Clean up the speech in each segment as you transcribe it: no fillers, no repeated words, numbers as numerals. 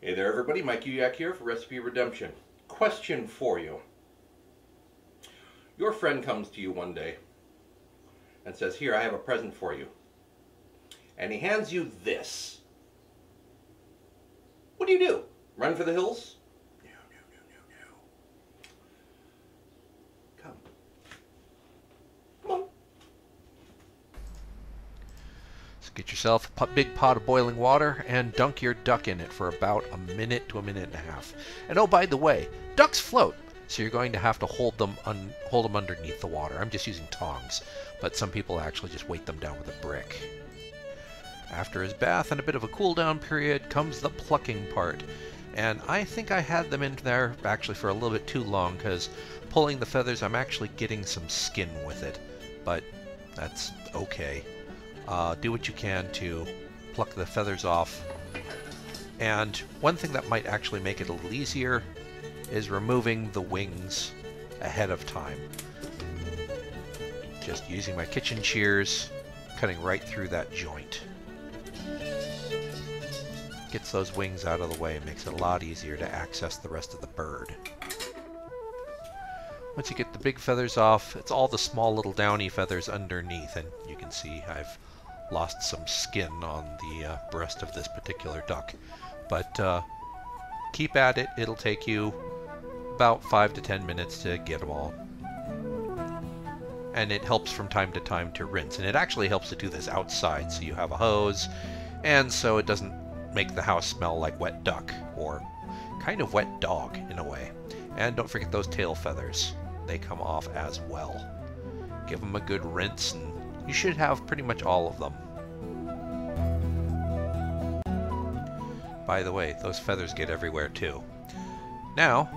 Hey there everybody, Mike Uyak here for Recipe Redemption. Question for you. Your friend comes to you one day and says, "Here, I have a present for you." And he hands you this. What do? Run for the hills? No, no, no, no, no. Come. Come on. So get yourself a big pot of boiling water and dunk your duck in it for about a minute to a minute and a half. And oh, by the way, ducks float, so you're going to have to hold them underneath the water. I'm just using tongs, but some people actually just weight them down with a brick. After his bath and a bit of a cool down period comes the plucking part. And I think I had them in there actually for a little bit too long, because pulling the feathers, I'm actually getting some skin with it. But that's okay. Do what you can to pluck the feathers off. And one thing that might actually make it a little easier is removing the wings ahead of time. Just using my kitchen shears, cutting right through that joint. Gets those wings out of the way and makes it a lot easier to access the rest of the bird. Once you get the big feathers off, it's all the small little downy feathers underneath, and you can see I've lost some skin on the breast of this particular duck. But keep at it. It'll take you about 5 to 10 minutes to get them all. And it helps from time to time to rinse. And it actually helps to do this outside, so you have a hose, and so it doesn't make the house smell like wet duck, or kind of wet dog in a way. And don't forget those tail feathers. They come off as well. Give them a good rinse, and you should have pretty much all of them. By the way, those feathers get everywhere too. Now,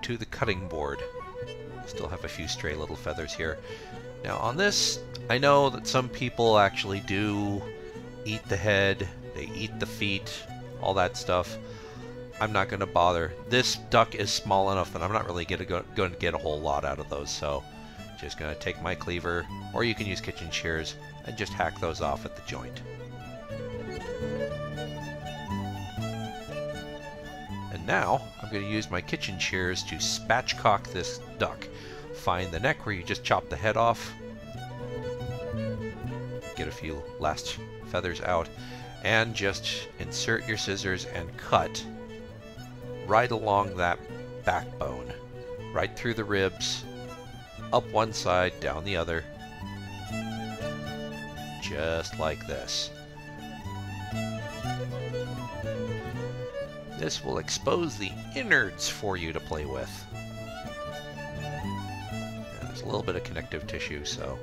to the cutting board. Still have a few stray little feathers here. Now on this, I know that some people actually do eat the head, they eat the feet, all that stuff. I'm not going to bother. This duck is small enough that I'm not really going to get a whole lot out of those, so just going to take my cleaver, or you can use kitchen shears, and just hack those off at the joint. And now I'm going to use my kitchen shears to spatchcock this duck. Find the neck where you just chop the head off. Get a few last feathers out, and just insert your scissors and cut right along that backbone, right through the ribs, up one side, down the other, just like this. This will expose the innards for you to play with. And there's a little bit of connective tissue, so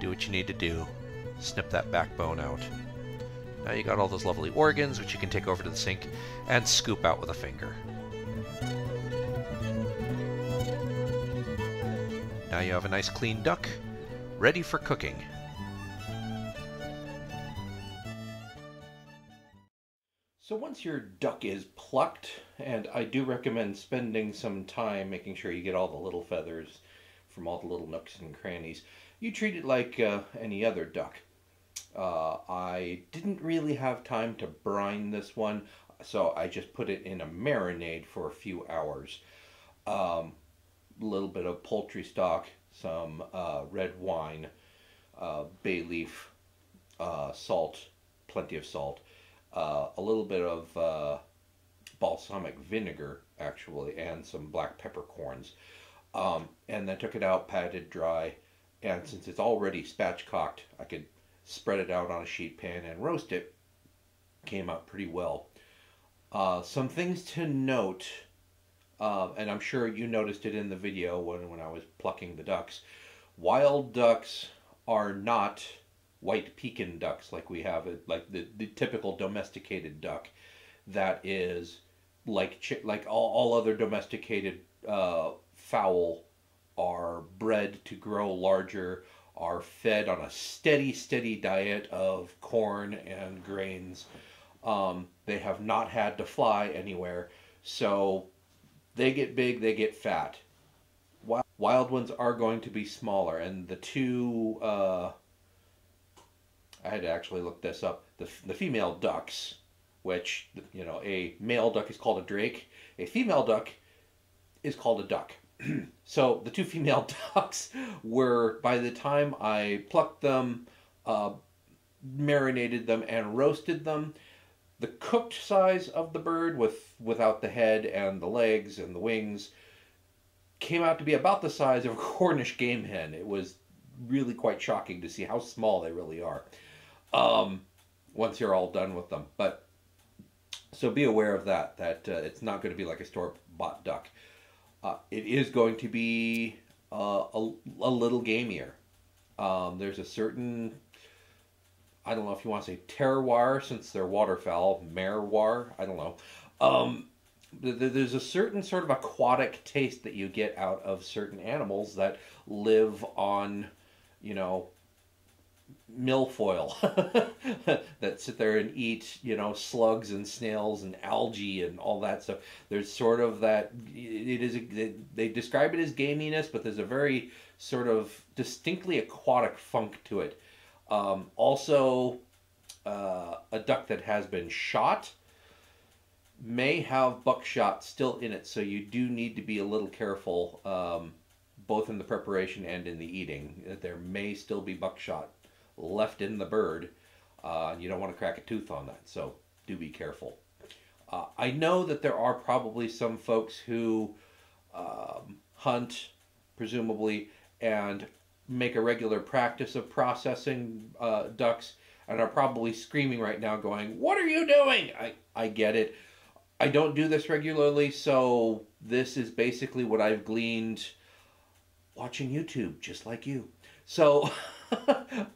do what you need to do. Snip that backbone out. Now you got all those lovely organs, which you can take over to the sink and scoop out with a finger. Now you have a nice clean duck, ready for cooking. So once your duck is plucked, and I do recommend spending some time making sure you get all the little feathers from all the little nooks and crannies, you treat it like any other duck. I didn't really have time to brine this one, so I just put it in a marinade for a few hours. A little bit of poultry stock, some red wine, bay leaf, salt, plenty of salt, a little bit of balsamic vinegar, actually, and some black peppercorns. And then took it out, patted dry, and since it's already spatchcocked, I could spread it out on a sheet pan and roast it. Came out pretty well. Some things to note, and I'm sure you noticed it in the video when I was plucking the ducks. Wild ducks are not white Pekin ducks like we have it, like the typical domesticated duck. That is like all other domesticated fowl are bred to grow larger, are fed on a steady diet of corn and grains. They have not had to fly anywhere, so they get big, they get fat. Wild ones are going to be smaller, and the two, I had to actually look this up, the female ducks which, a male duck is called a drake, a female duck is called a duck. So the two female ducks were, by the time I plucked them, uh, marinated them, and roasted them, the cooked size of the bird without the head and the legs and the wings came out to be about the size of a Cornish game hen. It was really quite shocking to see how small they really are. Um, Once you're all done with them, but so be aware of that. That it's not going to be like a store bought duck. It is going to be a little gamier. There's a certain, I don't know if you want to say terroir, since they're waterfowl, merroir, I don't know. Um, there's a certain sort of aquatic taste that you get out of certain animals that live on, you know, milfoil that sit there and eat, slugs and snails and algae and all that stuff. There's sort of that, they describe it as gaminess, but there's a very sort of distinctly aquatic funk to it. Also, a duck that has been shot may have buckshot still in it, so you do need to be a little careful, both in the preparation and in the eating. There may still be buckshot left in the bird. You don't want to crack a tooth on that, so do be careful. I know that there are probably some folks who hunt, presumably, and make a regular practice of processing ducks, and are probably screaming right now going, "What are you doing?" I get it. I don't do this regularly, so this is basically what I've gleaned watching YouTube, just like you. So,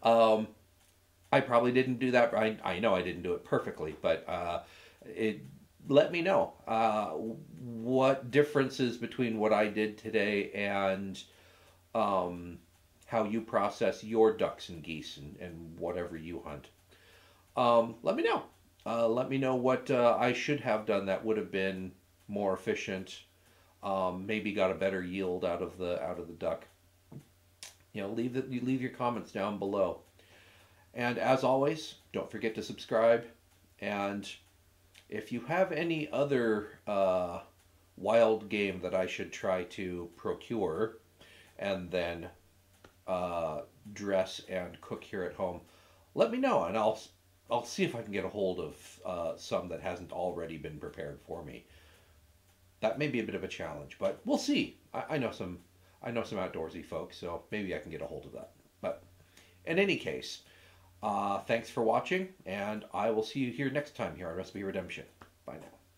I probably didn't do that. I know I didn't do it perfectly, but let me know what differences between what I did today and how you process your ducks and geese and whatever you hunt. Let me know. Let me know what I should have done that would have been more efficient. Maybe got a better yield out of the duck. Leave your comments down below. And as always, don't forget to subscribe. And if you have any other wild game that I should try to procure and then dress and cook here at home, let me know, and I'll see if I can get a hold of some that hasn't already been prepared for me. That may be a bit of a challenge, but we'll see. I know some outdoorsy folks, so maybe I can get a hold of that. But in any case, thanks for watching, and I will see you here next time here on Recipe Redemption. Bye now.